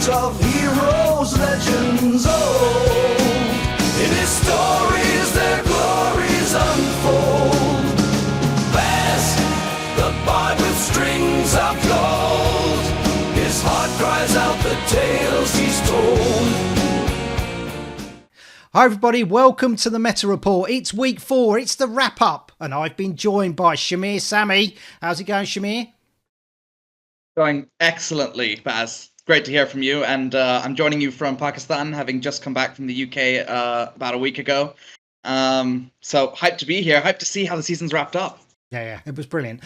pursuit of heroes, legends old. In his stories their glories unfold. Baz the Bard with strings of gold. His heart cries out the tales he's told. Hi everybody, welcome to the Meta Report. It's week 4, it's the wrap up, and I've been joined by Shahmir Samee. How's it going, Shahmir? Going excellently, Baz. Great to hear from you. And I'm joining you from Pakistan, having just come back from the UK about a week ago. So hyped to be here, hyped to see how the season's wrapped up. Yeah, it was brilliant.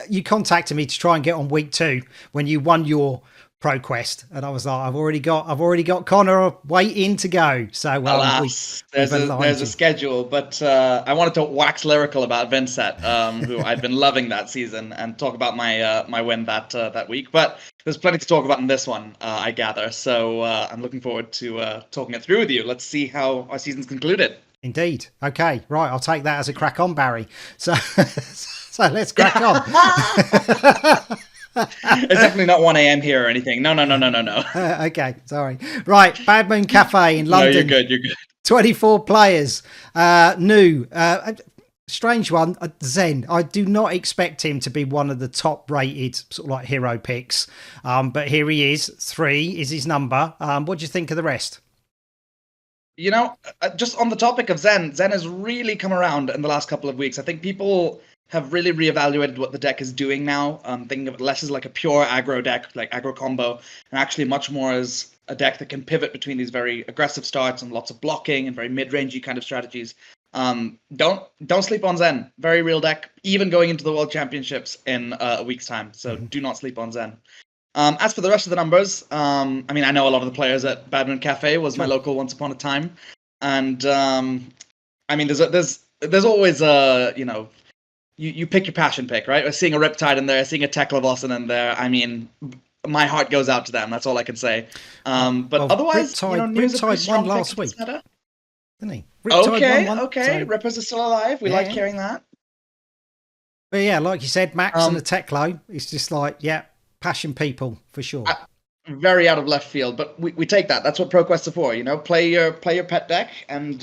You contacted me to try and get on week 2 when you won your Pro Quest, and I was like, I've already got Connor waiting to go. So alas, there's a schedule, but I wanted to wax lyrical about Vincent, who I'd been loving that season, and talk about my win that week. But there's plenty to talk about in this one, I gather. So I'm looking forward to talking it through with you. Let's see how our season's concluded. Indeed. Okay, right. I'll take that as a crack on, Barry. So let's crack on. It's definitely not 1 a.m. here or anything. No. Okay, sorry. Right, Bad Moon Cafe in London. No, you're good. 24 players. New. Strange one, Zen. I do not expect him to be one of the top rated sort of like hero picks. But here he is. 3 is his number. What do you think of the rest? You know, just on the topic of Zen has really come around in the last couple of weeks. I think people have really reevaluated what the deck is doing now, thinking of it less as like a pure aggro deck, like aggro combo, and actually much more as a deck that can pivot between these very aggressive starts and lots of blocking and very mid-rangey kind of strategies. Don't sleep on Zen. Very real deck, even going into the World Championships in a week's time. So do not sleep on Zen. As for the rest of the numbers, I mean, I know a lot of the players at Bad Moon Cafe, was my local once upon a time, and I mean, there's always You pick your passion pick, right? Seeing a Riptide in there, seeing a Tekla in there. I mean, my heart goes out to them. That's all I can say. But otherwise, Riptide won last week, didn't he? Okay. Rippers are still alive. We like hearing that. But yeah, like you said, Max and the Tekla, it's just like, passion people for sure. Very out of left field, but we take that. That's what Pro Quests are for, Play your pet deck and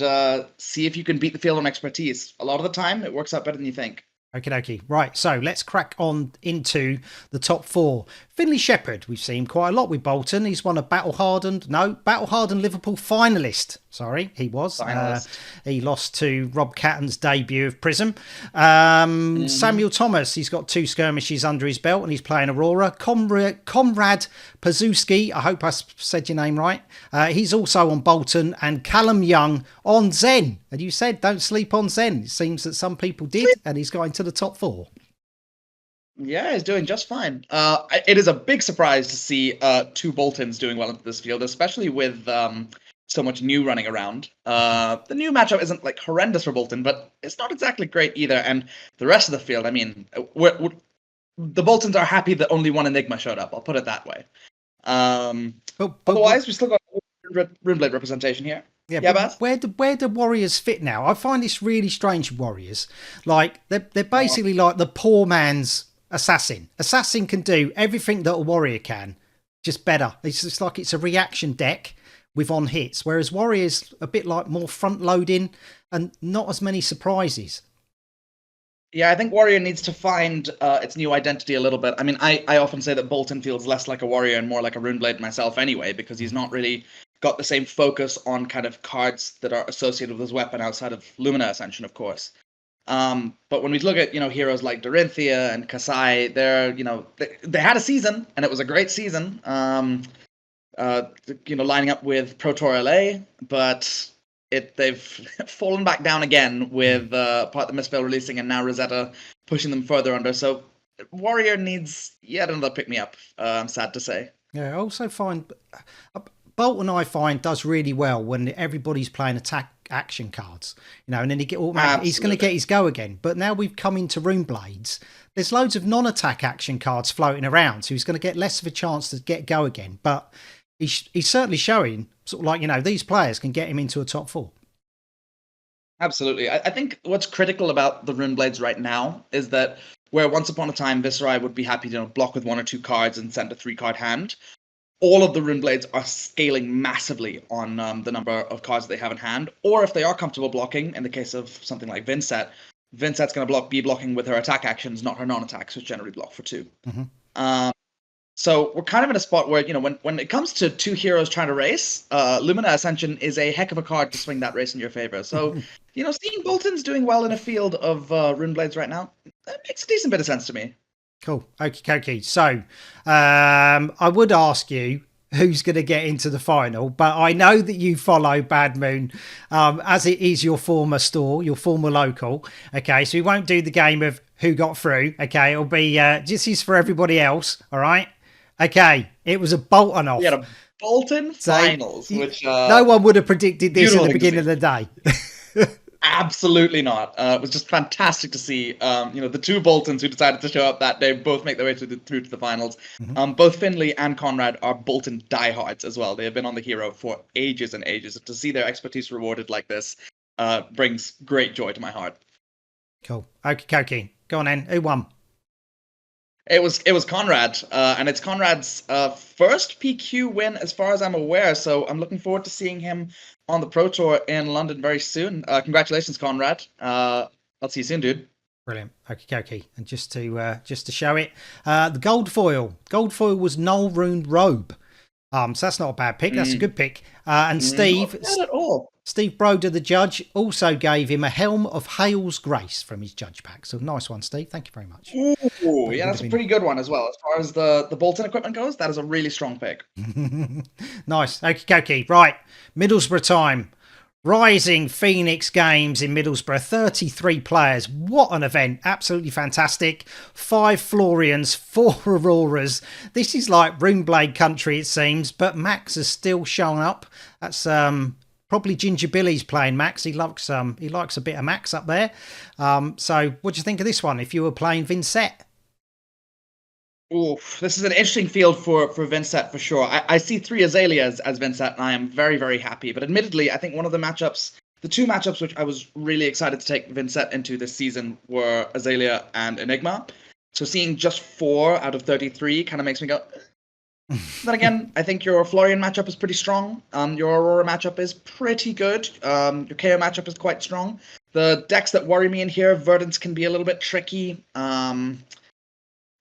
see if you can beat the field on expertise. A lot of the time, it works out better than you think. Okay. Right, so let's crack on into the top 4. Finley Shepherd, we've seen quite a lot with Bolton. He's won a battle-hardened Liverpool finalist. Sorry, he was. He lost to Rob Catton's debut of Prism. Samuel Thomas, he's got 2 skirmishes under his belt and he's playing Aurora. Conrad Pazuski, I hope I said your name right. He's also on Bolton, and Callum Young on Zen. And you said don't sleep on Zen. It seems that some people did, and he's got into the top 4. Yeah, he's doing just fine. It is a big surprise to see 2 Boltons doing well into this field, especially with so much new running around. The new matchup isn't like horrendous for Bolton, but it's not exactly great either. And the rest of the field, I mean, the Boltons are happy that only one Enigma showed up. I'll put it that way. Otherwise, we still got Runeblade representation here. Yeah, but where do Warriors fit now? I find this really strange. Warriors, like they're basically like the poor man's Assassin. Assassin can do everything that a Warrior can, just better. It's just like it's a reaction deck with on hits, whereas Warriors a bit like more front loading and not as many surprises. Yeah, I think Warrior needs to find its new identity a little bit. I mean, I often say that Bolton feels less like a Warrior and more like a Runeblade myself anyway, because he's not really got the same focus on kind of cards that are associated with his weapon outside of Lumina Ascension, of course. But when we look at, heroes like Dorinthia and Kasai, they had a season, and it was a great season, lining up with Pro Tour LA, but they've fallen back down again with Part the Mistveil releasing and now Rosetta pushing them further under. So Warrior needs yet another pick-me-up, I'm sad to say. Yeah, I also find Bolton, I find, does really well when everybody's playing attack action cards, and then he's going to get his go again. But now we've come into Runeblades, there's loads of non-attack action cards floating around, so he's going to get less of a chance to get go again. But he's certainly showing sort of like, these players can get him into a top 4. Absolutely. I think what's critical about the Runeblades right now is that where once upon a time Viserai would be happy to block with 1 or 2 cards and send a 3-card hand, all of the rune blades are scaling massively on the number of cards they have in hand, or if they are comfortable blocking, in the case of something like Vincent, Vincent's going to be blocking with her attack actions, not her non-attacks, which generally block for 2. So we're kind of in a spot where, when it comes to 2 heroes trying to race, Lumina Ascension is a heck of a card to swing that race in your favor. So, seeing Bolton's doing well in a field of rune blades right now, that makes a decent bit of sense to me. Cool. Okie dokie. So, I would ask you who's going to get into the final, but I know that you follow Bad Moon, as it is your former store, your former local. Okay, so we won't do the game of who got through. Okay, it'll be this is for everybody else. All right. Okay, it was a Bolton off. We had a Bolton finals, which no one would have predicted this at the beginning of the day. Absolutely not. It was just fantastic to see. The 2 Boltons who decided to show up that day both make their way through to the finals. Both Finley and Conrad are Bolton diehards as well. They have been on the hero for ages and ages. To see their expertise rewarded like this brings great joy to my heart. Cool. Okie dokie. Go on then. Who won? It was Conrad, and it's Conrad's first PQ win as far as I'm aware. So I'm looking forward to seeing him on the Pro Tour in London very soon. Congratulations, Conrad. I'll see you soon, dude. Brilliant. Okay. And just to show it, the gold foil was Null Runed Robe. So that's not a bad pick. That's a good pick. And Steve, not bad at all. Steve Broder, the judge, also gave him a Helm of Hale's Grace from his judge pack. So nice one, Steve. Thank you very much. Ooh, yeah, that's a pretty good one as well. As far as the Bolton equipment goes, that is a really strong pick. Nice. Okie dokie. Right. Middlesbrough time. Rising Phoenix Games in Middlesbrough. 33 players. What an event. Absolutely fantastic. 5 Florians, 4 Auroras. This is like Runeblade country, it seems. But Max has still shown up. That's probably Ginger Billy's playing Max. He likes a bit of Max up there. So what do you think of this one if you were playing Vincent? Oof, this is an interesting field for Vincent for sure. I see 3 Azaleas as Vincent, and I am very, very happy. But admittedly, I think one of the 2 matchups which I was really excited to take Vincent into this season were Azalea and Enigma. So seeing just 4 out of 33 kind of makes me go. Then again, I think your Florian matchup is pretty strong. Your Aurora matchup is pretty good. Your KO matchup is quite strong. The decks that worry me in here, Verdance can be a little bit tricky.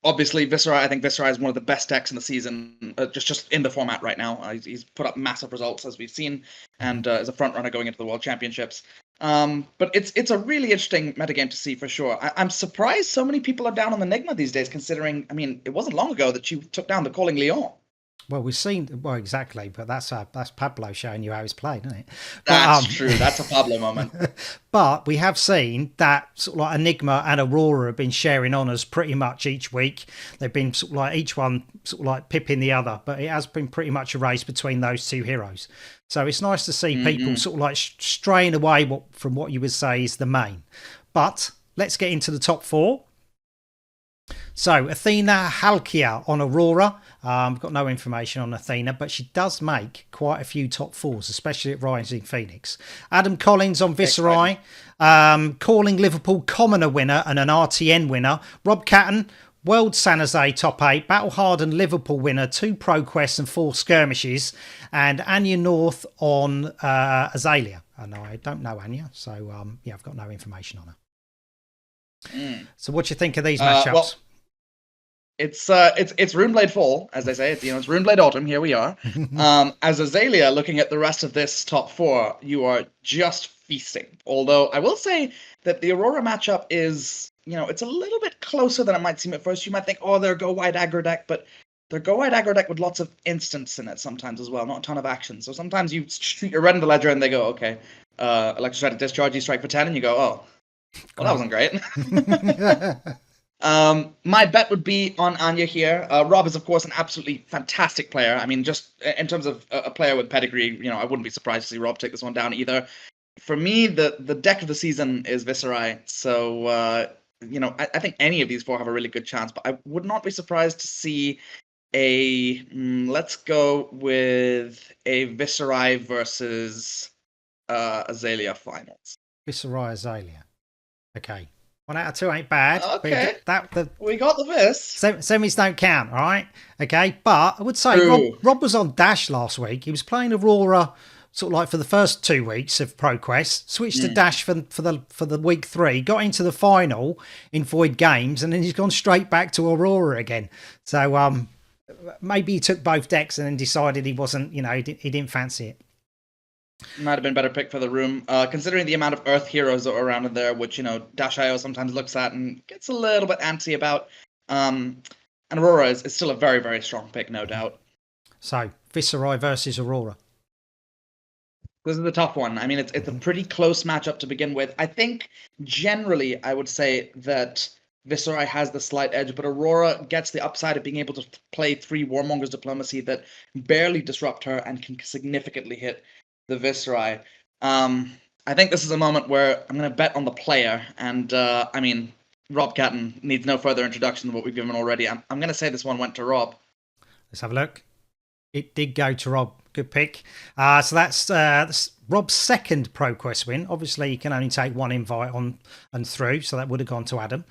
Obviously, Viscera, I think Viscera is one of the best decks in the season, just in the format right now. He's put up massive results, as we've seen, and is a front runner going into the World Championships. But it's a really interesting metagame to see for sure. I'm surprised so many people are down on Enigma these days, considering, it wasn't long ago that you took down the Calling Leon. Well, we've seen, exactly, but that's Pablo showing you how he's played, isn't it? That's true. That's a Pablo moment. But we have seen that sort of like Enigma and Aurora have been sharing honours pretty much each week. They've been sort of like each one sort of like pipping the other, but it has been pretty much a race between those 2 heroes. So it's nice to see people sort of like straying away from what you would say is the main. But let's get into the top 4. So Athena Halkia on Aurora. I've got no information on Athena, but she does make quite a few top 4s, especially at Rising Phoenix. Adam Collins on Viserai. Calling Liverpool Commoner winner and an RTN winner. Rob Catton, World San Jose top 8. Battle Hardened Liverpool winner, 2 Pro Quests and 4 skirmishes. And Anya North on Azalea. And I don't know Anya, so I've got no information on her. So what do you think of these matchups? Well, it's Runeblade fall, as they say. It's Runeblade autumn. Here we are. As Azalea, looking at the rest of this top 4, you are just feasting. Although I will say that the Aurora matchup is, it's a little bit closer than it might seem at first. You might think, oh, they're go wide aggro deck, but they're go wide aggro deck with lots of instants in it sometimes as well, not a ton of action. So sometimes you shoot your red in the ledger and they go, okay, Electrostatic Discharge, you strike for 10, and you go, oh, well, that wasn't great. My bet would be on Anya here. Rob is, of course, an absolutely fantastic player. Just in terms of a player with pedigree, I wouldn't be surprised to see Rob take this one down either. For me, the deck of the season is Viserai. So, I think any of these 4 have a really good chance, but I would not be surprised to see let's go with a Viserai versus Azalea finals. Viserai Azalea. Okay. 1 out of 2 ain't bad. Okay. But We got the vis. semis don't count, all right? Okay, but I would say True. Rob was on Dash last week. He was playing Aurora sort of like for the first 2 weeks of ProQuest, switched to Dash for the week 3, got into the final in Void Games, and then he's gone straight back to Aurora again. So maybe he took both decks and then decided he wasn't, he didn't fancy it. Might have been a better pick for the room, considering the amount of Earth heroes that are around in there, which Dash.io sometimes looks at and gets a little bit antsy about. And Aurora is still a very, very strong pick, no doubt. So Viserai versus Aurora. This is the tough one. I mean, it's a pretty close matchup to begin with. I think generally I would say that Viserai has the slight edge, but Aurora gets the upside of being able to play 3 Warmonger's Diplomacy that barely disrupt her and can significantly hit the Viserai. I think this is a moment where I'm going to bet on the player, and I mean, Rob Catton needs no further introduction than what we've given already. I'm going to say this one went to Rob. Let's have a look. It did go to Rob. Good pick. So that's Rob's second ProQuest win. Obviously, you can only take 1 invite on and through, so that would have gone to Adam.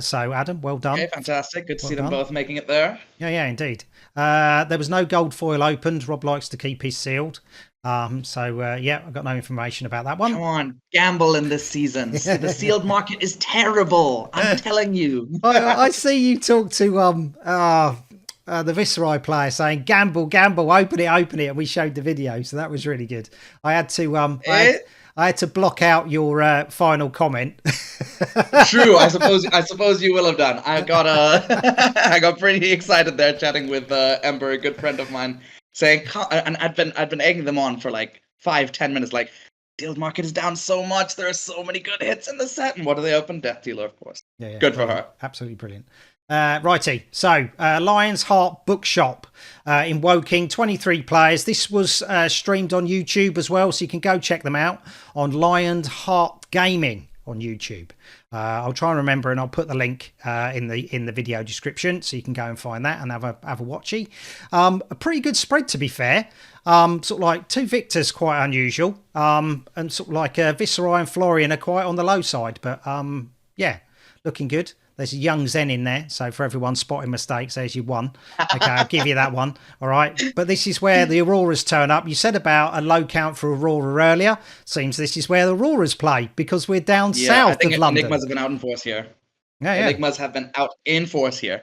So Adam, well done. Okay, fantastic. Good to Well see them done. both making it there. Yeah, indeed. There was no gold foil opened. Rob likes to keep his sealed. Yeah, I've got no information about that one. Come on, gamble in this season. The sealed market is terrible. I'm telling you. I see you talk to the Viserai player saying gamble, open it, and we showed the video, so that was really good. I had to I had to block out your final comment. True, I suppose you will have done. I got pretty excited there chatting with Ember, a good friend of mine, saying, and I'd been egging them on for like 5-10 minutes, like, sealed market is down so much. There are so many good hits in the set, and what do they open? Death Dealer, of course. Yeah, good for her. Absolutely brilliant. Righty, so Lionsheart Bookshop in Woking, 23 players. This was streamed on YouTube as well, so you can go check them out on Lionsheart Gaming on YouTube. I'll try and remember, and I'll put the link in the video description, so you can go and find that and have a watchy. A pretty good spread, to be fair. Sort of like 2 victors, quite unusual, and sort of like Viserai and Florian are quite on the low side, but yeah, looking good. There's a young Zen in there, so for everyone spotting mistakes, there's your one. Okay, I'll give you that one. All right, but this is where the Auroras turn up. You said about a low count for Aurora earlier. Seems this is where the Auroras play, because we're down south of London. Enigmas have been out in force here. Yeah. Enigmas have been out in force here.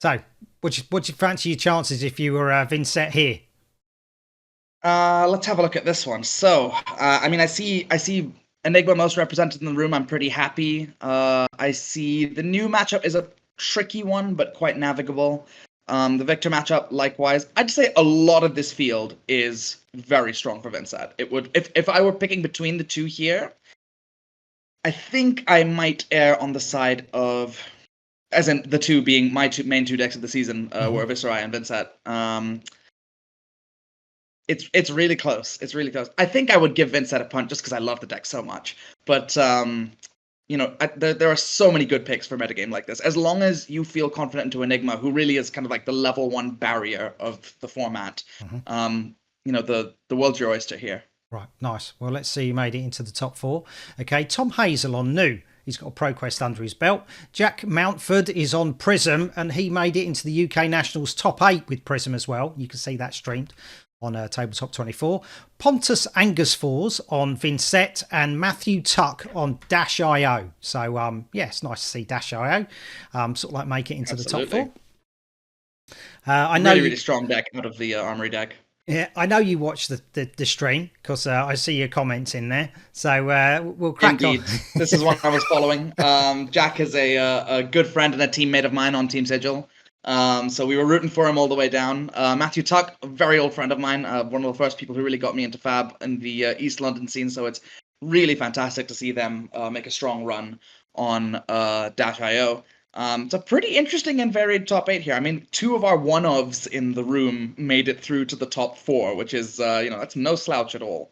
So, would you fancy your chances if you were Vincent here? Let's have a look at this one. So, I mean, I see Enigma most represented in the room. I'm pretty happy. I see the new matchup is a tricky one, but quite navigable. The Victor matchup, likewise. I'd say a lot of this field is very strong for Vincent. It would, if I were picking between the two here, I think I might err on the side of, as in the two being my main two decks of the season, were Viserai and Vincent. It's really close. It's really close. I think I would give Vincent a punt just because I love the deck so much. But there are so many good picks for metagame like this. As long as you feel confident into Enigma, who really is kind of like the level 1 barrier of the format, the world's your oyster here. Right, nice. Well, let's see. You made it into the top 4. Okay, Tom Hazel on new. He's got a ProQuest under his belt. Jack Mountford is on Prism, and he made it into the UK Nationals top 8 with Prism as well. You can see that streamed on Tabletop 24. Pontus Angusfors on Vincent, and Matthew Tuck on Dash.io. So, it's nice to see Dash.io sort of like make it into the top 4. I know really strong deck out of the Armory deck. Yeah, I know you watched the stream because I see your comments in there. So we'll crack Indeed. on. This is one I was following. Jack is a good friend and a teammate of mine on Team Sigil. So we were rooting for him all the way down. Matthew Tuck, a very old friend of mine, one of the first people who really got me into Fab in the East London scene. So it's really fantastic to see them make a strong run on Dash.io. It's a pretty interesting and varied top 8 here. I mean, 2 of our one-ofs in the room made it through to the top 4, which is, that's no slouch at all.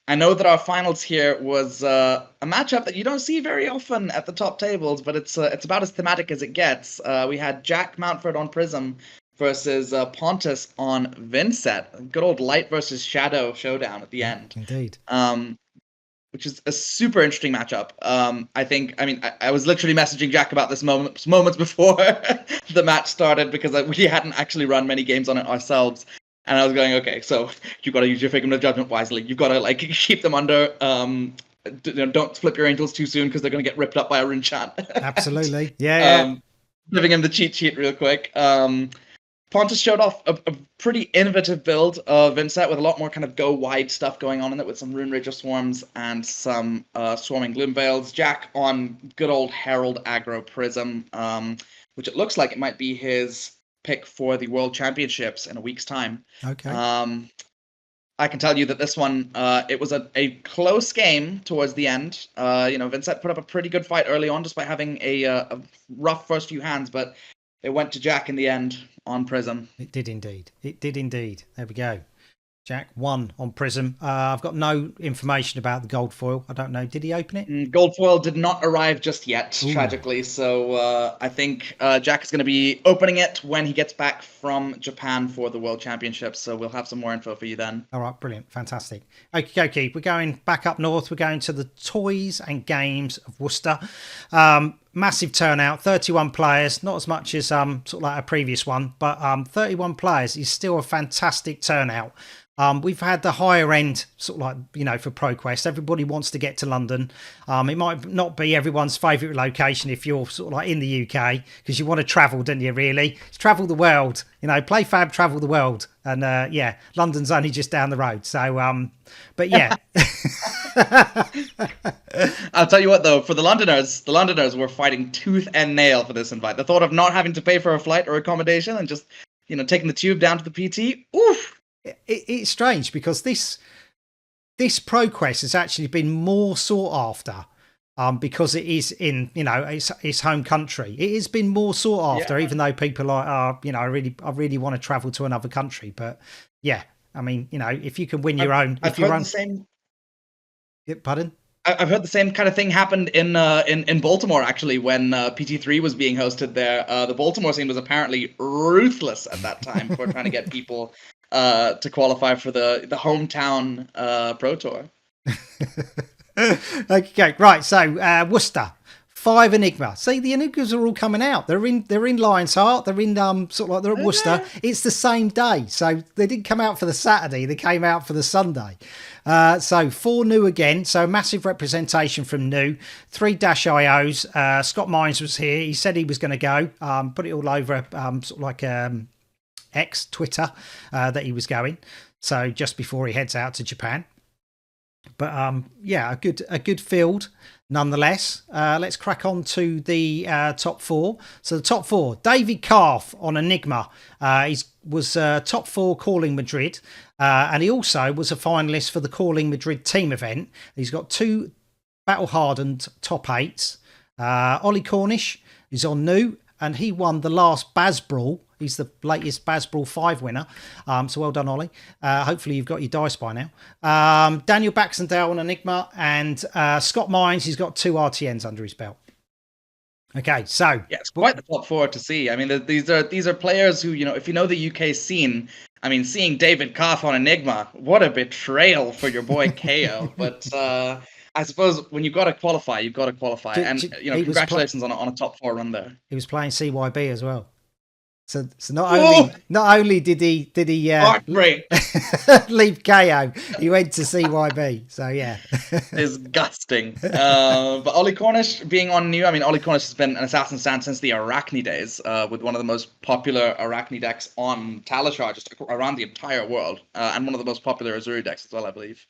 I know that our finals here was a matchup that you don't see very often at the top tables, but it's about as thematic as it gets. We had Jack Mountford on Prism versus Pontus on Vincent. Good old light versus shadow showdown at the end. Indeed. which is a super interesting matchup. I was literally messaging Jack about this moments before the match started because we hadn't actually run many games on it ourselves. And I was going, okay, so you've got to use your figment of judgment wisely. You've got to like keep them under. Don't flip your angels too soon because they're going to get ripped up by a rune chant. Absolutely, yeah. Giving him the cheat sheet real quick. Pontus showed off a pretty innovative build of Vincent with a lot more kind of go wide stuff going on in it with some Rune Rager Swarms and some Swarming Gloom Veils. Jack on good old Herald aggro Prism, which it looks like it might be his pick for the World Championships in a week's time. Okay. I can tell you that this one, it was a close game towards the end. Vincent put up a pretty good fight early on despite having a rough first few hands, but it went to Jack in the end on Prism. It did indeed. There we go. Jack won on Prism. I've got no information about the gold foil. I don't know. Did he open it? Gold foil did not arrive just yet, Ooh. tragically. So I think Jack is going to be opening it when he gets back from Japan for the World Championships. So we'll have some more info for you then. All right, brilliant. Fantastic. Okay. We're going back up north. We're going to the Toys and Games of Worcester. Massive turnout, 31 players, not as much as sort of like a previous one, but 31 players is still a fantastic turnout. We've had the higher end sort of like, for ProQuest. Everybody wants to get to London. It might not be everyone's favourite location if you're sort of like in the UK because you want to travel, don't you, really? Travel the world, play Fab, travel the world. And London's only just down the road. So, but yeah. I'll tell you what, though, for the Londoners were fighting tooth and nail for this invite. The thought of not having to pay for a flight or accommodation and just, taking the tube down to the PT, oof. It's strange because this ProQuest has actually been more sought after because it is in its home country. It has been more sought after, even though people are I really want to travel to another country. But yeah, I mean, if you can win your own, I've heard the same. Pardon? I've heard the same kind of thing happened in Baltimore actually when PT3 was being hosted there. The Baltimore scene was apparently ruthless at that time for trying to get people to qualify for the hometown Pro Tour. Okay, right. So Worcester, 5 Enigma. See, the Enigmas are all coming out. They're in Lionsheart. They're in sort of like they're at Worcester. It's the same day, so they didn't come out for the Saturday. They came out for the Sunday. So 4 new again. So massive representation from new. 3 -IOs. Scott Mines was here. He said he was going to go. Put it all over sort of like X Twitter that he was going. So just before he heads out to Japan. But a good field nonetheless. Let's crack on to the top 4. So the top 4, David Calf on Enigma. He was top 4 Calling Madrid, and he also was a finalist for the Calling Madrid team event. He's got 2 battle hardened top 8s. Ollie Cornish is on new, and he won the last Baz Brawl. He's the latest Baz Brawl 5 winner. So well done, Ollie. Hopefully you've got your dice by now. Daniel Baxendale on Enigma, and Scott Mines, he's got 2 RTNs under his belt. Okay, so yeah, it's quite the top 4 to see. I mean, these are players who, if you know the UK scene, I mean, seeing David Koff on Enigma, what a betrayal for your boy KO. But I suppose when you've got to qualify, you've got to qualify. And congratulations on a top 4 run there. He was playing CYB as well. So not only did he leave KO, he went to CYB. So yeah, disgusting. But Ollie Cornish being on new. I mean, Ollie Cornish has been an assassin stand since the Arachne days, with one of the most popular Arachne decks on Talishar just around the entire world, and one of the most popular Azuri decks as well, I believe.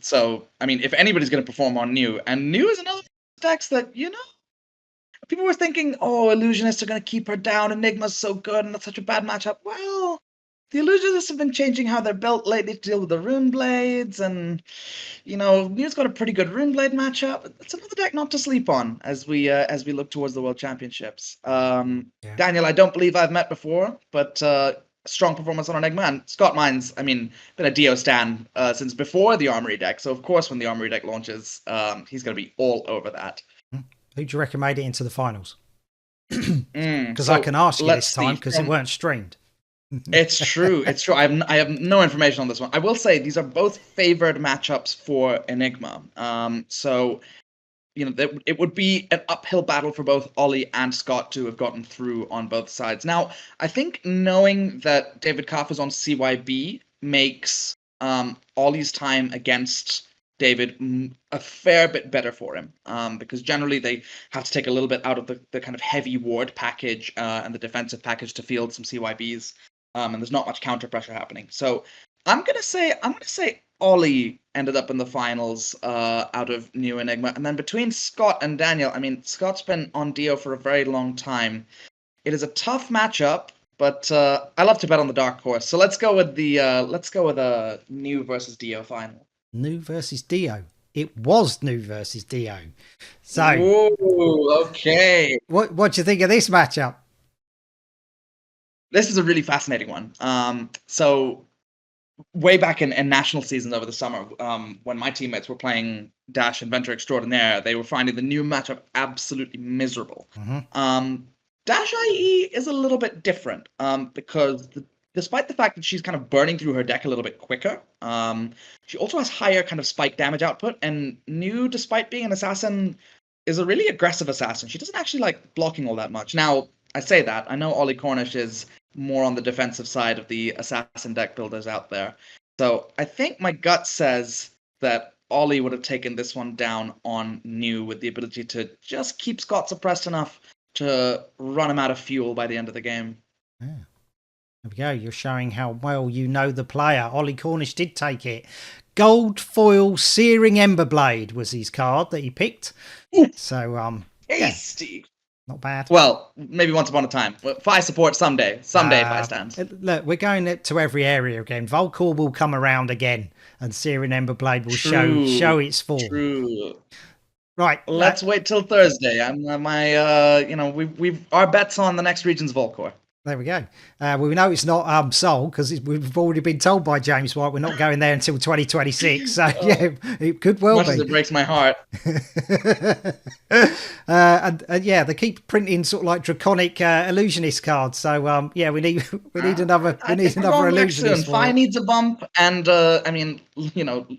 So I mean, if anybody's going to perform on new, and new is another decks that people were thinking, Illusionists are going to keep her down. Enigma's so good and it's such a bad matchup. Well, the Illusionists have been changing how they're built lately to deal with the Rune Blades. And, New's got a pretty good Rune Blade matchup. It's another deck not to sleep on as we look towards the World Championships. Daniel, I don't believe I've met before, but strong performance on Enigma. And Scott Mines, I mean, been a Dio stan since before the Armory deck. So, of course, when the Armory deck launches, he's going to be all over that. Who do you reckon made it into the finals? Because I can ask you this time because it weren't streamed. It's true. It's true. I have no information on this one. I will say these are both favored matchups for Enigma. So it would be an uphill battle for both Ollie and Scott to have gotten through on both sides. Now, I think knowing that David Kaff is on CYB makes Ollie's time against David a fair bit better for him, because generally they have to take a little bit out of the kind of heavy ward package and the defensive package to field some CYBs, and there's not much counter pressure happening. So I'm gonna say Ollie ended up in the finals out of New Enigma, and then between Scott and Daniel, I mean, Scott's been on Dio for a very long time. It is a tough matchup, but I love to bet on the dark horse. So let's go with a New versus Dio final. New versus Dio. It was New versus Dio. So, ooh, okay. What do you think of this matchup? This is a really fascinating one. So way back in national seasons over the summer, when my teammates were playing Dash and Venture Extraordinaire, they were finding the new matchup absolutely miserable. Dash IE is a little bit different, because despite the fact that she's kind of burning through her deck a little bit quicker, she also has higher kind of spike damage output, and New, despite being an assassin, is a really aggressive assassin. She doesn't actually like blocking all that much. Now, I say that. I know Ollie Cornish is more on the defensive side of the assassin deck builders out there. So I think my gut says that Ollie would have taken this one down on New with the ability to just keep Scott suppressed enough to run him out of fuel by the end of the game. Yeah. There we go. You're showing how well you know the player. Ollie Cornish did take it. Gold foil Searing Emberblade was his card that he picked. So, tasty. Yeah. Not bad. Well, maybe once upon a time. Fi support someday. Someday Fi stands. Look, we're going to every area again. Volcor will come around again, and Searing Emberblade will show its form. True. Right. Let's wait till Thursday. We've our bets on the next region's Volcor. There we go. We know it's not Seoul because we've already been told by James White we're not going there until 2026. So yeah, it could well be. As it breaks my heart. And yeah, they keep printing sort of like draconic illusionist cards. So yeah, we need another illusionist. Fi needs a bump, and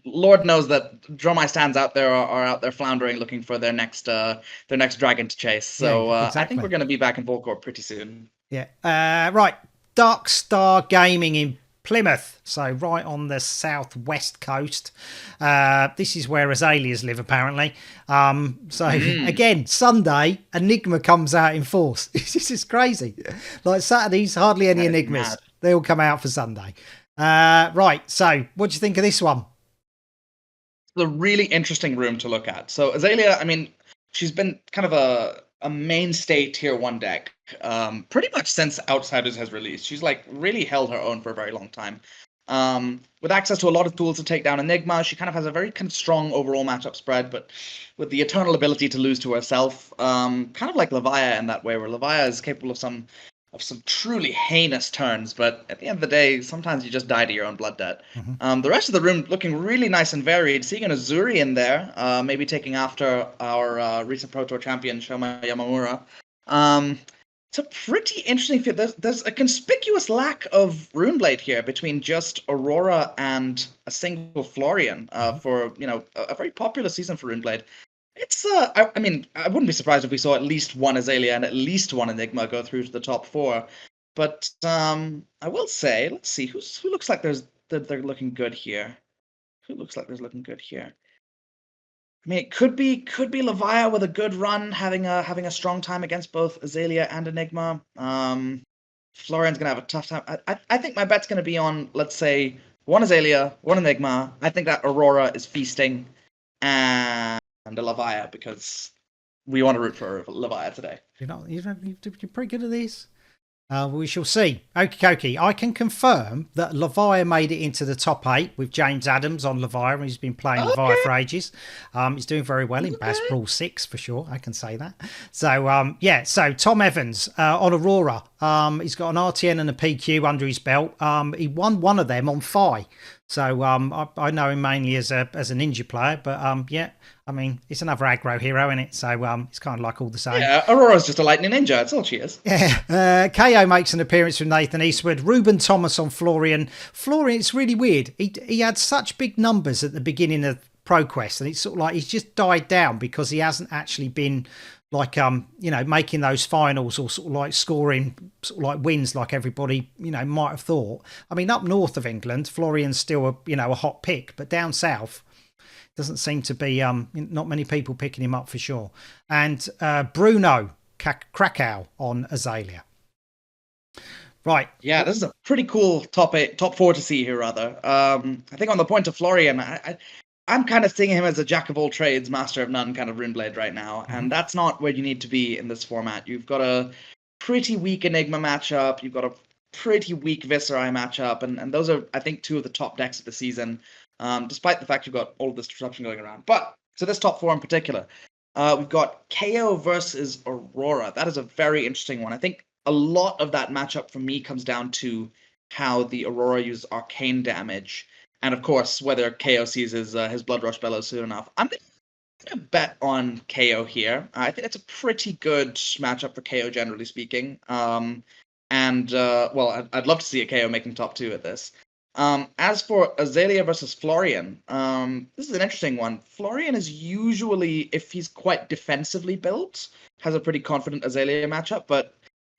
Lord knows that Drum Eye stands out there are out there floundering, looking for their next dragon to chase. So yeah, exactly. I think we're going to be back in Volcor pretty soon. Yeah. Right. Dark Star Gaming in Plymouth. So right on the southwest coast. This is where Azaleas live, apparently. Again, Sunday, Enigma comes out in force. This is crazy. Like Saturdays, hardly any Enigmas. Mad. They all come out for Sunday. Right. So what do you think of this one? It's a really interesting room to look at. So Azalea, I mean, she's been kind of a mainstay tier 1 deck pretty much since Outsiders has released. She's like really held her own for a very long time. With access to a lot of tools to take down Enigma, she kind of has a very kind of strong overall matchup spread, but with the eternal ability to lose to herself, kind of like Levia in that way, where Levia is capable of some truly heinous turns, but at the end of the day, sometimes you just die to your own blood debt. The rest of the room looking really nice and varied. Seeing an Azuri in there, maybe taking after our recent Pro Tour champion, Shoma Yamamura. It's a pretty interesting field. There's a conspicuous lack of Runeblade here between just Aurora and a single Florian for a very popular season for Runeblade. It's I wouldn't be surprised if we saw at least one Azalea and at least one Enigma go through to the top 4. But I will say, let's see who looks like they're looking good here. Who looks like they're looking good here? I mean, it could be Levia with a good run, having a strong time against both Azalea and Enigma. Florian's gonna have a tough time. I think my bet's gonna be on, let's say, one Azalea, one Enigma. I think that Aurora is feasting, and a Levia, because we want to root for Levia today. You're pretty good at this. We shall see. Okie dokie. I can confirm that Levia made it into the top 8 with James Adams on Levia. He's been playing Levia for ages. He's doing very well in Baz Brawl 6 for sure. I can say that. So, so Tom Evans on Aurora. He's got an RTN and a PQ under his belt. He won one of them on Fi. So I know him mainly as a ninja player, but yeah, I mean, it's another aggro hero, isn't it? So it's kind of like all the same. Yeah, Aurora's just a lightning ninja. That's all she is. Yeah. KO makes an appearance from Nathan Eastwood. Ruben Thomas on Florian. Florian, it's really weird. He had such big numbers at the beginning of ProQuest, and it's sort of like he's just died down because he hasn't actually been like making those finals or sort of like scoring sort of like wins like everybody might have thought. I mean, up north of England, Florian's still a hot pick, but down south doesn't seem to be not many people picking him up for sure. And Bruno Krakow on Azalea. Right. Yeah, this is a pretty cool top 4 to see here, rather. I think on the point of Florian, I'm kind of seeing him as a jack of all trades, master of none kind of Runeblade right now. And that's not where you need to be in this format. You've got a pretty weak Enigma matchup. You've got a pretty weak Viserai matchup. And those are, I think, two of the top decks of the season, despite the fact you've got all of this disruption going around. But so this top 4 in particular, we've got KO versus Aurora. That is a very interesting one. I think a lot of that matchup for me comes down to how the Aurora uses arcane damage. And of course, whether KO sees his Blood Rush Bellows soon enough. I'm going to bet on KO here. I think it's a pretty good matchup for KO, generally speaking. Well, I'd love to see a KO making top 2 at this. As for Azalea versus Florian, this is an interesting one. Florian is usually, if he's quite defensively built, has a pretty confident Azalea matchup, but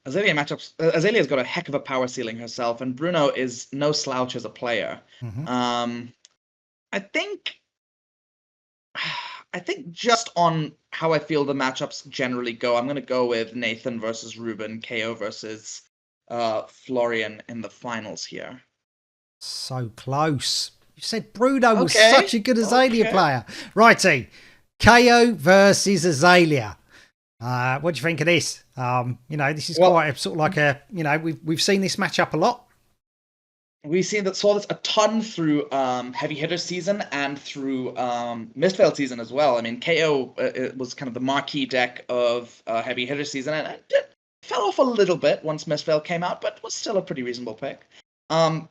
Azalea's got a heck of a power ceiling herself, and Bruno is no slouch as a player. Mm-hmm. I think just on how I feel the matchups generally go, I'm going to go with Nathan versus Ruben, KO versus Florian in the finals here. So close. You said Bruno was such a good Azalea player. Righty. KO versus Azalea. What do you think of this? This is quite a, sort of like a, we've seen this matchup a lot. We saw this a ton through Heavy Hitter season and through Mistveil season as well. I mean, KO it was kind of the marquee deck of Heavy Hitter season, and it fell off a little bit once Mistveil came out, but was still a pretty reasonable pick.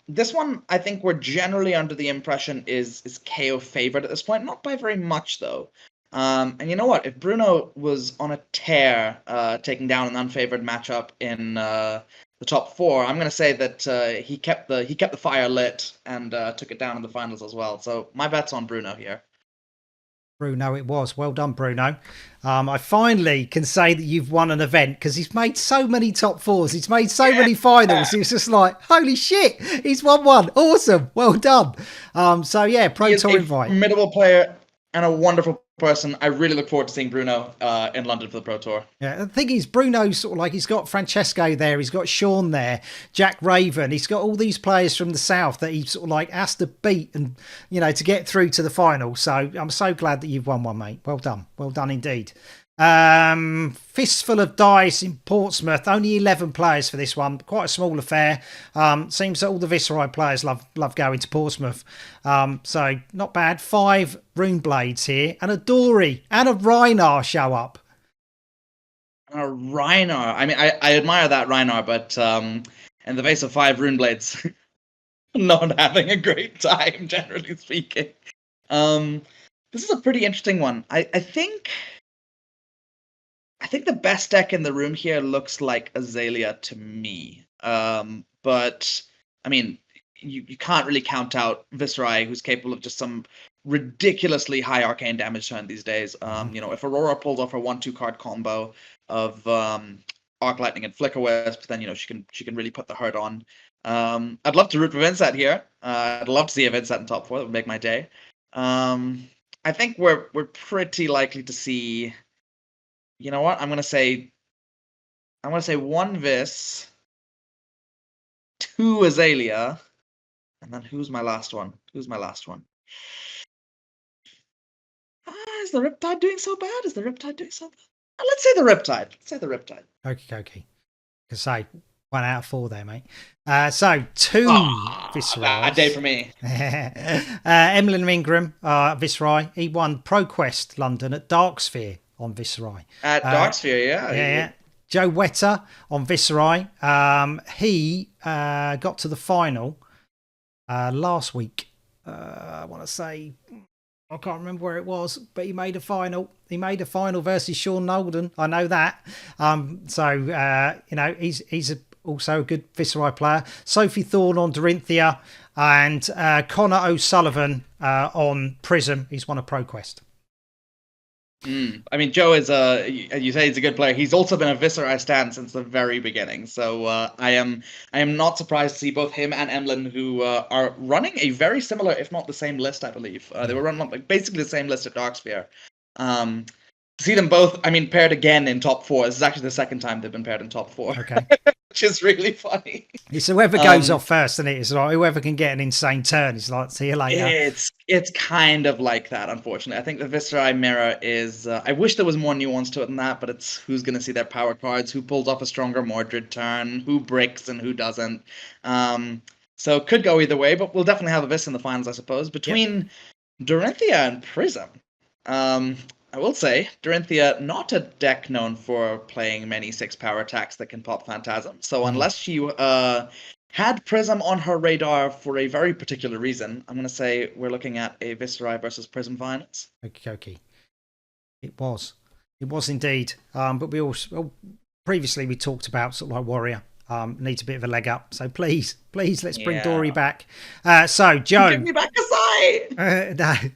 This one, I think we're generally under the impression is KO favored at this point, not by very much though. And you know what? If Bruno was on a tear, taking down an unfavored matchup in the top 4, I'm going to say that he kept the fire lit and took it down in the finals as well. So my bet's on Bruno here. Bruno, it was. Well done, Bruno. I finally can say that you've won an event because he's made so many top 4s. He's made so many finals. It was just like, holy shit, he's won one. Awesome. Well done. So yeah, Pro Tour invite. Formidable player and a wonderful person. I really look forward to seeing Bruno in London for the Pro Tour. Yeah, the thing is, Bruno's sort of like, he's got Francesco there, he's got Sean there, Jack Raven, he's got all these players from the south that he sort of like has to beat and to get through to the final. So I'm so glad that you've won one, mate. Well done indeed. Fistful of Dice in Portsmouth, only 11 players for this one, quite a small affair. Seems that all the Viserai players love going to Portsmouth, so not bad. 5 Rune Blades here, and a Dory and a Rhinar show up. A Rhinar, I mean, I admire that Rhinar, but in the face of 5 Rune Blades, not having a great time, generally speaking. This is a pretty interesting one. I think the best deck in the room here looks like Azalea to me. But, I mean, you can't really count out Viserai, who's capable of just some ridiculously high arcane damage turn these days. If Aurora pulls off her 1-2 card combo of Arc Lightning and Flicker Wisp, then, she can really put the hurt on. I'd love to root for Vincent here. I'd love to see a Vincent in top 4. That would make my day. I think we're pretty likely to see... You know what? I'm gonna say 1 Vis, 2 Azalea, and then who's my last one? Is the Riptide doing so bad? Let's say the Riptide. Okay. Because say 1 out of 4 there, mate. So 2 Viserai. A day for me. Emlyn Ingram, Viserai. He won ProQuest London at Darksphere on Viserai. At Darksphere, yeah. Yeah. Joe Wetter on Viserai. He got to the final last week. I want to say, I can't remember where it was, but he made a final. He made a final versus Sean Nolden. I know that. He's also a good Viserai player. Sophie Thorne on Dorinthia, and Connor O'Sullivan on Prism. He's won a ProQuest. I mean, Joe is you say he's a good player. He's also been a Viserai stan since the very beginning. So I am not surprised to see both him and Emlyn, who are running a very similar, if not the same list, I believe. They were running basically the same list at Darksphere. To see them both, I mean, paired again in top 4. This is actually the second time they've been paired in top 4. Okay. Which is really funny. It's whoever goes off first, isn't it? It's like whoever can get an insane turn. It's like, see you later. It's kind of like that, unfortunately. I think the Viserai mirror is... I wish there was more nuance to it than that, but it's who's going to see their power cards, who pulls off a stronger Mordred turn, who bricks and who doesn't. So it could go either way, but we'll definitely have a Vis in the finals, I suppose. Between Dorinthia and Prism, I will say, Dorinthia, not a deck known for playing many 6-power attacks that can pop Phantasm. So unless she had Prism on her radar for a very particular reason, I'm going to say we're looking at a Viserai versus Prism finals. Okay. It was indeed. But we also previously we talked about sort of like Warrior. Needs a bit of a leg up. So please, let's bring Dory back. So Joe, give me back Kasai.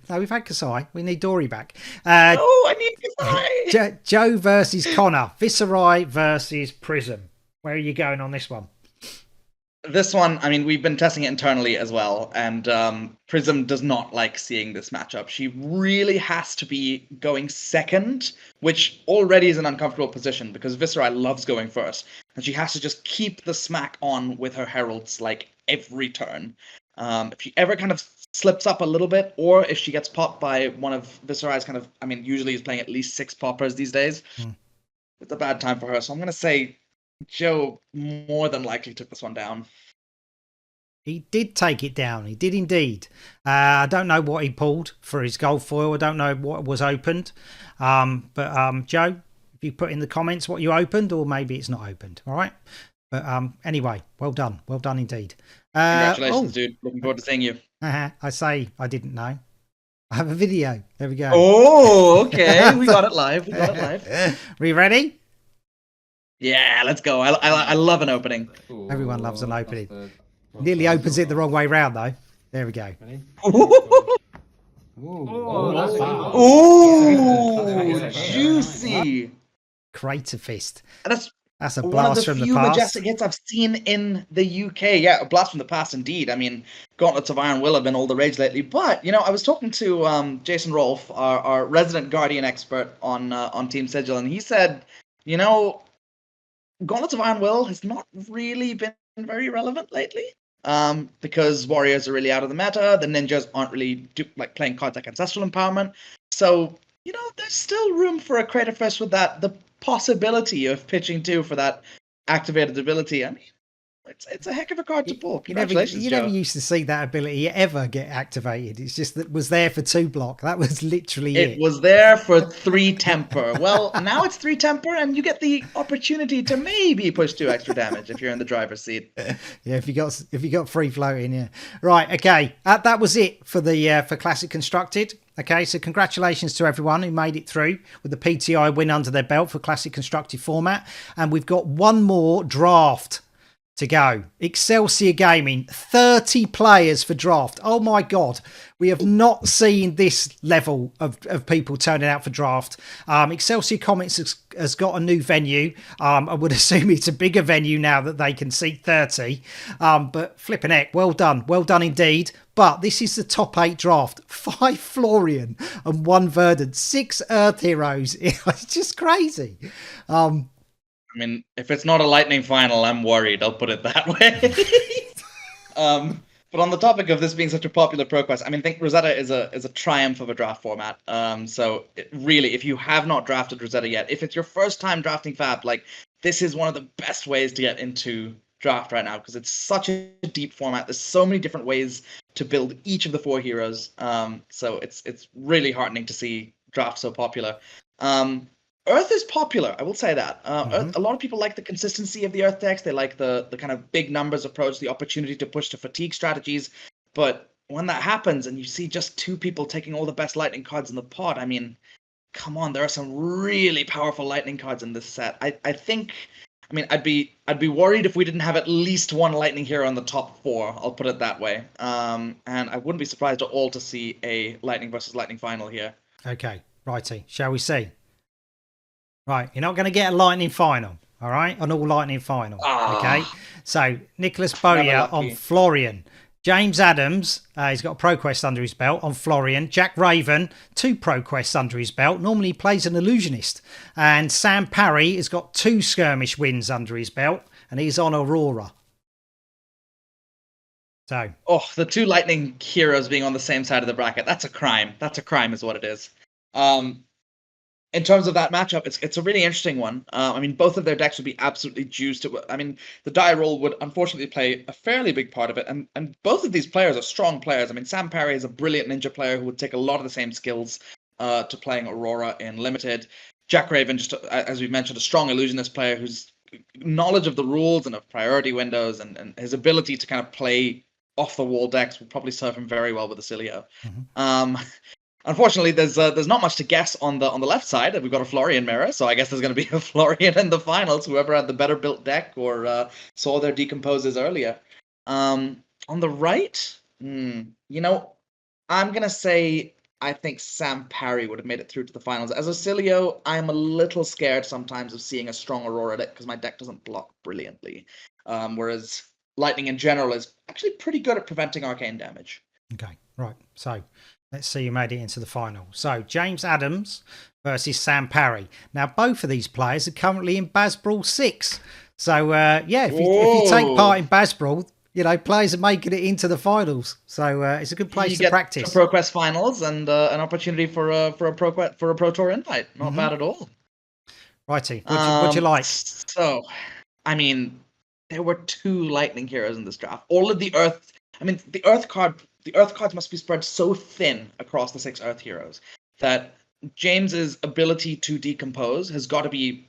No, we've had Kasai. We need Dory back. I need Kasai. Joe versus Connor. Viserai versus Prism. Where are you going on this one? This one, I mean, we've been testing it internally as well, and Prism does not like seeing this matchup. She really has to be going second, which already is an uncomfortable position because Viserai loves going first, and she has to just keep the smack on with her heralds like every turn. If she ever kind of slips up a little bit, or if she gets popped by one of Viserai's kind of, I mean, usually he's playing at least 6 poppers these days. It's a bad time for her, so I'm going to say Joe more than likely took this one down. He did take it down. He did indeed. I don't know what he pulled for his gold foil. I don't know what was opened. But Joe, if you put in the comments what you opened, or maybe it's not opened. All right. But anyway, well done. Well done indeed. Congratulations, dude. Looking forward to seeing you. I say I didn't know. I have a video. There we go. Oh, okay. We got it live. Are you ready? Yeah, let's go. I love an opening. Ooh, everyone loves an opening. Nearly opens it the wrong way round though. There we go. Ooh, juicy. Crater Fist. That's a one blast of the from the few past. majestic hits I've seen in the UK. Yeah, a blast from the past indeed. I mean, Gauntlets of Iron will have been all the rage lately. But, you know, I was talking to Jason Rolfe, our resident Guardian expert on Team Sigil, and he said, you know, Gauntlets of Iron Will has not really been very relevant lately. Because warriors are really out of the meta, the ninjas aren't really playing cards like Ancestral Empowerment. So, you know, there's still room for a Crater Fist with the possibility of pitching 2 for that activated ability. I mean, it's a heck of a card to pull. Congratulations, you never used to see that ability ever get activated. It's just that it was there for 2 block. That was literally it. It was there for 3 temper. Well, now it's 3 temper, and you get the opportunity to maybe push 2 extra damage if you're in the driver's seat. Yeah, if you got free floating, yeah. Right, okay. That was it for the for Classic Constructed. Okay, so congratulations to everyone who made it through with the PTI win under their belt for Classic Constructed format, and we've got one more draft to go. Excelsior Gaming, 30 players for draft. Oh my god, we have not seen this level of people turning out for draft. Excelsior Comics has got a new venue. I would assume it's a bigger venue now that they can seat 30. But flipping heck, well done indeed. But this is the top 8 draft. 5 Florian and 1 Verdant, 6 Earth Heroes. It's just crazy. I mean, if it's not a Lightning final, I'm worried. I'll put it that way. But on the topic of this being such a popular ProQuest, I mean, I think Rosetta is a triumph of a draft format. So really, if you have not drafted Rosetta yet, if it's your first time drafting Fab, this is one of the best ways to get into draft right now because it's such a deep format. There's so many different ways to build each of the 4 heroes. So it's really heartening to see draft so popular. Earth is popular. I will say that. Earth, a lot of people like the consistency of the Earth decks. They like the kind of big numbers approach, the opportunity to push to fatigue strategies. But when that happens and you see just two people taking all the best lightning cards in the pot, I mean, come on, there are some really powerful lightning cards in this set. I think, I mean, I'd be worried if we didn't have at least one lightning hero in the top 4. I'll put it that way. And I wouldn't be surprised at all to see a lightning versus lightning final here. Okay, righty. Shall we see? Right, you're not going to get a lightning final, all right? An all lightning final, okay? So Nicholas Bowyer on Florian. James Adams, he's got a Pro Quest under his belt on Florian. Jack Raven, 2 Pro Quests under his belt. Normally he plays an illusionist. And Sam Parry has got 2 skirmish wins under his belt, and he's on Aurora. So, the 2 lightning heroes being on the same side of the bracket, that's a crime. That's a crime is what it is. In terms of that matchup, it's a really interesting one. I mean, both of their decks would be absolutely juiced. I mean, the die roll would unfortunately play a fairly big part of it, and both of these players are strong players. I mean, Sam Parry is a brilliant ninja player who would take a lot of the same skills to playing Aurora in Limited. Jack Raven, just as we've mentioned, a strong illusionist player whose knowledge of the rules and of priority windows and his ability to kind of play off-the-wall decks will probably serve him very well with Acilio. Unfortunately, there's not much to guess on the left side. We've got a Florian mirror, so I guess there's going to be a Florian in the finals. Whoever had the better built deck or saw their decomposes earlier. On the right, I'm going to say I think Sam Parry would have made it through to the finals. As Acilio, I'm a little scared sometimes of seeing a strong Aurora deck because my deck doesn't block brilliantly, whereas Lightning in general is actually pretty good at preventing arcane damage. Okay, right. So let's see who made it into the final. So James Adams versus Sam Parry. Now, both of these players are currently in Baz Brawl 6. So, if you take part in Baz Brawl, players are making it into the finals. So it's a good place to practice. Pro Quest finals and an opportunity for a Pro Tour invite. Not bad at all. Righty. What'd you like? So, I mean, there were 2 lightning heroes in this draft. All of the Earth. I mean, the Earth cards must be spread so thin across the 6 Earth heroes that James's ability to decompose has got to be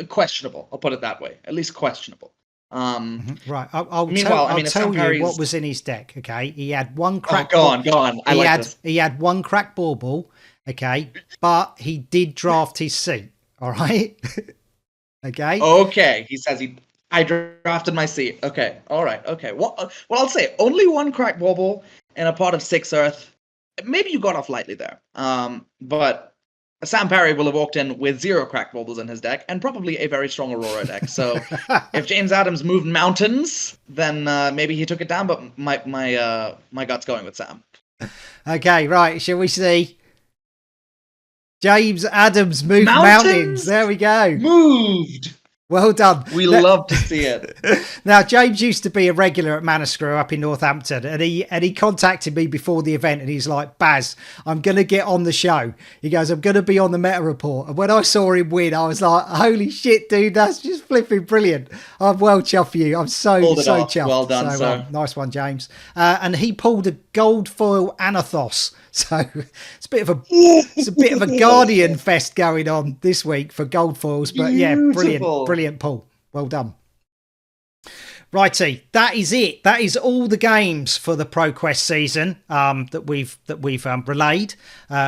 questionable. I'll put it that way. At least questionable. Right. I'll tell you what was in his deck. Okay. He had 1 crack. Go on. He had 1 crack bauble. Okay. But he did draft his seat. All right. Okay. Okay. He says I drafted my seat. Okay. All right. Okay. Well, I'll say only 1 crack bauble in a pot of 6 Earth. Maybe you got off lightly there. But Sam Parry will have walked in with 0 crack baubles in his deck and probably a very strong Aurora deck. So if James Adams moved mountains, then maybe he took it down. But my gut's going with Sam. Okay. Right. Shall we see? James Adams moved mountains. There we go. Moved. Well done. We love to see it. Now, James used to be a regular at Manascrew up in Northampton, and he contacted me before the event, and he's like, Baz, I'm going to get on the show. He goes, I'm going to be on the Meta Report. And when I saw him win, I was like, holy shit, dude, that's just flipping brilliant. I'm well chuffed for you. I'm so chuffed. Well done, sir. Nice one, James. And he pulled a gold foil Anathos. So it's a bit of a Guardian fest going on this week for gold foils. But yeah, brilliant pull. Well done. Righty, that is it. That is all the games for the ProQuest season that we've relayed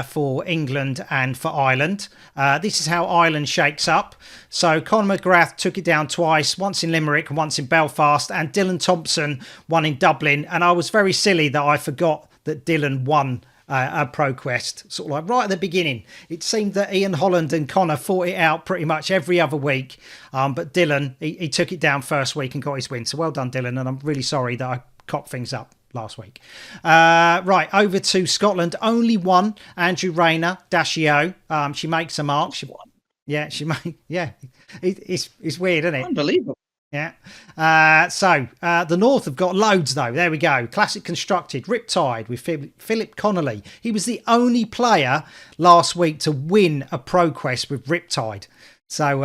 for England and for Ireland. This is how Ireland shakes up. So Conor McGrath took it down twice, once in Limerick and once in Belfast, and Dylan Thompson won in Dublin. And I was very silly that I forgot that Dylan won a ProQuest, sort of like right at the beginning. It seemed that Ian Holland and Connor fought it out pretty much every other week, but Dylan, he took it down first week and got his win. So well done, Dylan, and I'm really sorry that I cocked things up last week. Right, over to Scotland. Only one, Andrew Rayner, Dashio. She makes a mark. It's weird, isn't it? Unbelievable. Yeah. So the North have got loads, though. There we go. Classic Constructed, Riptide with Philip Connolly. He was the only player last week to win a ProQuest with Riptide. So,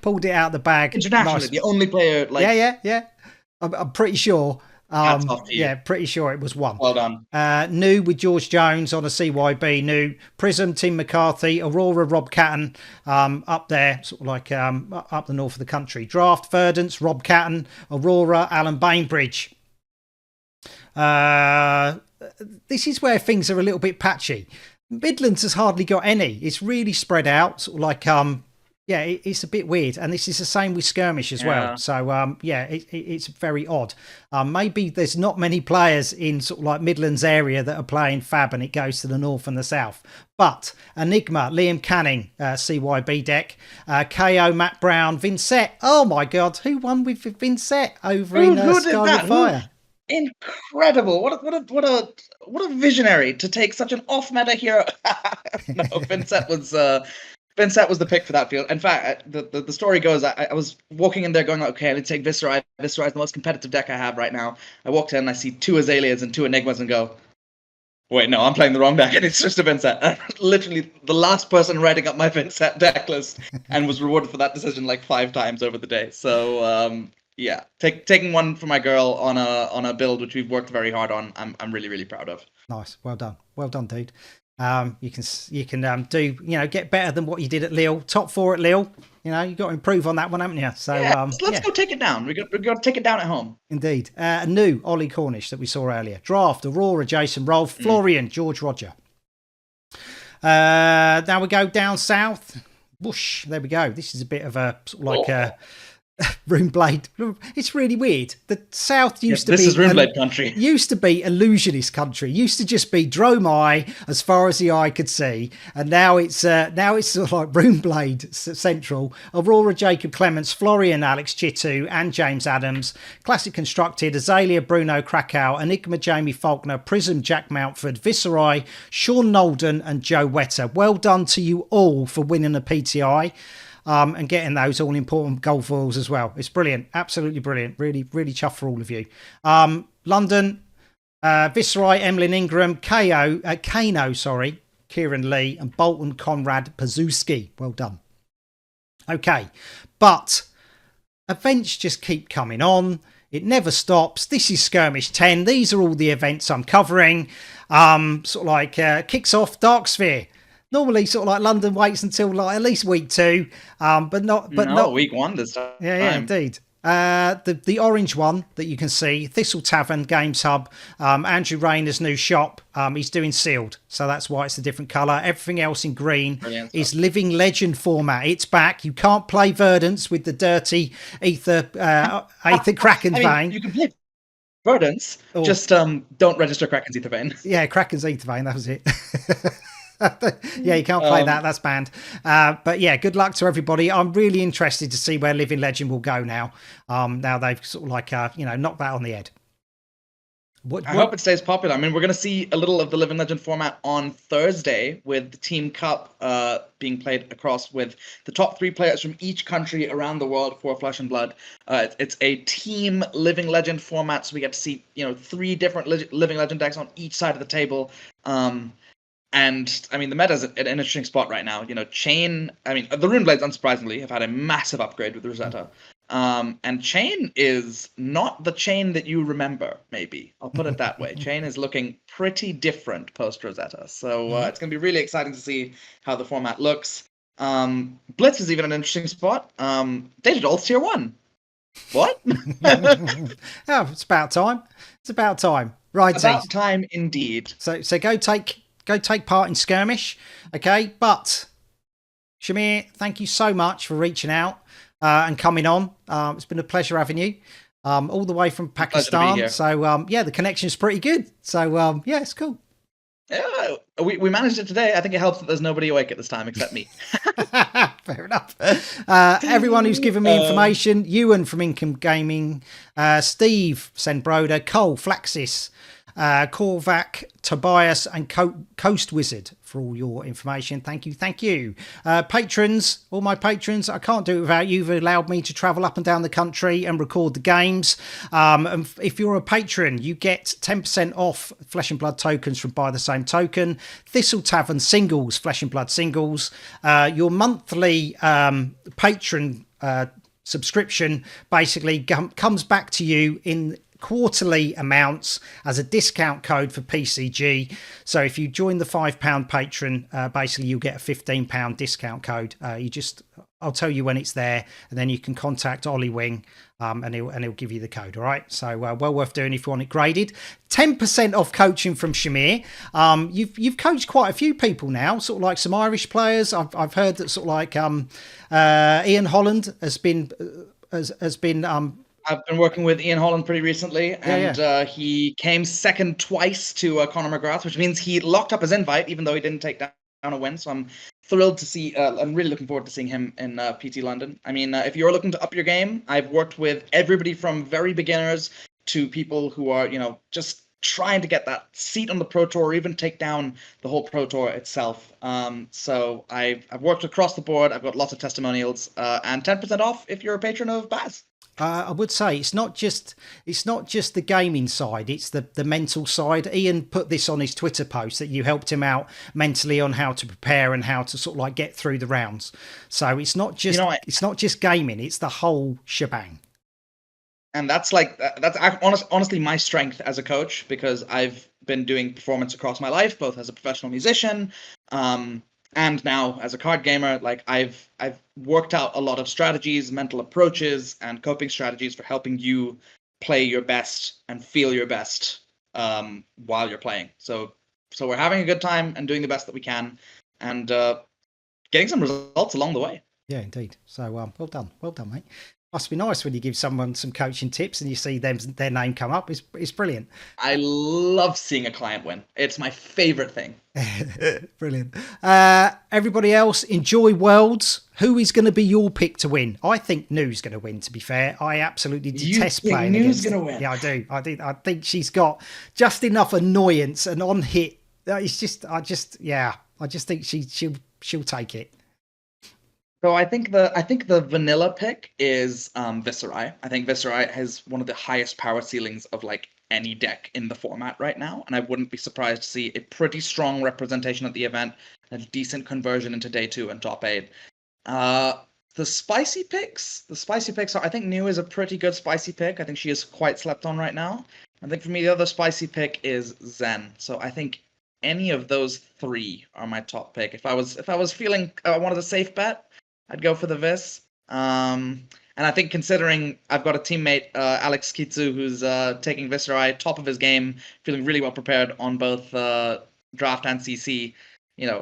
pulled it out of the bag. Internationally, the only player. Yeah. I'm pretty sure. Hats off to you. Yeah, pretty sure it was 1. Well done. New with George Jones on a CYB. New Prism, Tim McCarthy, Aurora, Rob Catton, up there, sort of like up the north of the country. Draft, Verdance, Rob Catton, Aurora, Alan Bainbridge. This is where things are a little bit patchy. Midlands has hardly got any. It's really spread out, sort of like it's a bit weird, and this is the same with Skirmish as well. So it's very odd. Maybe there's not many players in sort of like Midlands area that are playing Fab, and it goes to the north and the south. But Enigma, Liam Canning, CYB deck, KO, Matt Brown, Vincent. Oh my God, who won with Vincent over in Scarlet Fire? Incredible! What a visionary to take such an off-meta hero. No, Vincent was the pick for that field. In fact, the story goes, I was walking in there going, okay, I need to take Viscerai. Viscerai is the most competitive deck I have right now. I walked in and I see 2 Azaleas and 2 Enigmas and go, wait, no, I'm playing the wrong deck, and it's just a Vincent. Literally the last person writing up my Vincent deck list, and was rewarded for that decision like 5 times over the day. So taking one for my girl on a build which we've worked very hard on. I'm really, really proud of. Nice, well done, dude. You can do, get better than what you did at Lille. Top 4 at Lille. You got to improve on that one, haven't you? So let's go take it down. We got to take it down at home. Indeed. A new Ollie Cornish that we saw earlier. Draft, Aurora, Jason Rolfe, Florian, George Roger. Now we go down south. Whoosh, there we go. This is a bit of a sort of like a Runeblade. It's really weird. The south used to be Runeblade country. Used to be illusionist country. Used to just be Dromai as far as the eye could see, and now it's sort of like Runeblade central. Aurora, Jacob Clements, Florian, Alex Chitu, and James Adams. Classic Constructed, Azalea, Bruno Krakow, Enigma, Jamie Faulkner, Prism, Jack Mountford, Viscerai, Sean Nolden, and Joe Wetter. Well done to you all for winning a PTI. And getting those all important gold foils as well. It's brilliant. Absolutely brilliant. Really, really chuffed for all of you. London, Viscerai, Emlyn Ingram, Kano, Kieran Lee, and Bolton Conrad Pazuski. Well done. Okay, but events just keep coming on. It never stops. This is Skirmish 10. These are all the events I'm covering. Sort of like kicks off Dark Sphere. Normally, sort of like London waits until like at least week 2, but not week 1 this time. Yeah, indeed. The orange one that you can see, Thistle Tavern, Games Hub, Andrew Rayner's new shop. He's doing sealed, so that's why it's a different colour. Everything else in green is Living Legend format. It's back. You can't play Verdance with the dirty Aether Kraken's Vein. You can play Verdance, just don't register Kraken's Aether Vein. Yeah, Kraken's Aether Vein, that was it. Yeah, you can't play that. That's banned. But yeah, good luck to everybody. I'm really interested to see where Living Legend will go now. Now they've sort of like, knocked that on the head. I hope it stays popular. I mean, we're going to see a little of the Living Legend format on Thursday with the Team Cup being played across with the top 3 players from each country around the world for Flesh and Blood. It's a team Living Legend format, so we get to see 3 different Living Legend decks on each side of the table. And I mean, the meta's at an interesting spot right now. Chain. I mean, the Runeblades, unsurprisingly, have had a massive upgrade with Rosetta. And Chain is not the Chain that you remember. Maybe I'll put it that way. Chain is looking pretty different post Rosetta. So it's going to be really exciting to see how the format looks. Blitz is even an interesting spot. Dated Alts Tier 1. What? Oh, it's about time. It's about time. Right. About time indeed. So go take part in Skirmish, okay? But Shahmir, thank you so much for reaching out and coming on. It's been a pleasure having you all the way from Pakistan. So the connection's pretty good. So it's cool. Yeah, we managed it today. I think it helps that there's nobody awake at this time except me. Fair enough. Everyone who's given me information: Ewan from Income Gaming, Steve Senbroda, Cole Flaxis, Korvac, Tobias, and Coast Wizard for all your information. Thank you. Patrons, all my patrons, I can't do it without you. You've allowed me to travel up and down the country and record the games. And if you're a patron, you get 10% off Flesh and Blood tokens from Buy the Same Token, Thistle Tavern singles, Flesh and Blood singles, your monthly patron subscription basically comes back to you in quarterly amounts as a discount code for PCG. So if you join the £5 patron, basically you'll get a £15 discount code. I'll tell you when it's there, and then you can contact Ollie Wing, and he'll give you the code. All right. So well worth doing if you want it graded. 10% off coaching from Shahmir. You've coached quite a few people now, sort of like some Irish players. I've heard that sort of like Ian Holland has been. I've been working with Ian Holland pretty recently, and he came second twice to Conor McGrath, which means he locked up his invite, even though he didn't take down a win. So I'm thrilled to see. I'm really looking forward to seeing him in PT London. I mean, if you're looking to up your game, I've worked with everybody from very beginners to people who are, just trying to get that seat on the Pro Tour, or even take down the whole Pro Tour itself. So I've worked across the board. I've got lots of testimonials, and 10% off if you're a patron of Baz. I would say it's not just the gaming side, it's the mental side. Ian put this on his Twitter post that you helped him out mentally on how to prepare and how to sort of like get through the rounds. So it's not just it's not just gaming, it's the whole shebang. And that's honestly my strength as a coach, because I've been doing performance across my life, both as a professional musician, and now as a card gamer. Like I've worked out a lot of strategies, mental approaches, and coping strategies for helping you play your best and feel your best while you're playing. So we're having a good time and doing the best that we can, and getting some results along the way. Yeah, indeed. So well done, mate. Must be nice when you give someone some coaching tips and you see their name come up. It's brilliant. I love seeing a client win. It's my favorite thing. Brilliant. Everybody else, enjoy Worlds. Who is going to be your pick to win? I think Nu's going to win, to be fair. I absolutely detest playing Nu's against going to win? Yeah, I do. I think she's got just enough annoyance and on hit. I just think she'll take it. So I think the vanilla pick is Viserai. I think Viserai has one of the highest power ceilings of like any deck in the format right now, and I wouldn't be surprised to see a pretty strong representation at the event, a decent conversion into day 2 and top 8. The spicy picks are, I think Nu is a pretty good spicy pick. I think she is quite slept on right now. I think for me the other spicy pick is Zen. So I think any of those 3 are my top pick. If I was feeling I wanted a safe bet, I'd go for the Vis. And I think considering I've got a teammate, Alex Kitsu, who's taking Viserai top of his game, feeling really well prepared on both draft and CC,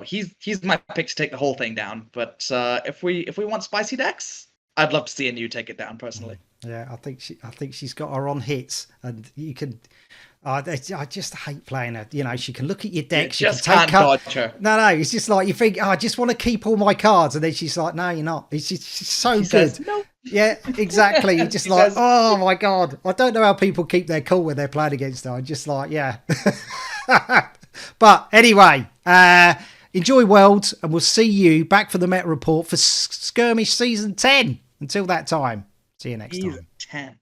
he's my pick to take the whole thing down. But if we want spicy decks, I'd love to see a Nu take it down personally. Yeah, I think she's got her on hits, and you can. I just hate playing her. She can look at your deck. She just can take can't dodge her. No, it's just like you think. I just want to keep all my cards, and then she's like, "No, you're not." She's so good. Says, no. Yeah, exactly. You're just like, "Oh my god!" I don't know how people keep their cool when they're playing against her. I'm just like, yeah. But anyway, enjoy Worlds, and we'll see you back for the Meta Report for Skirmish Season 10. Until that time, see you next time. Season 10.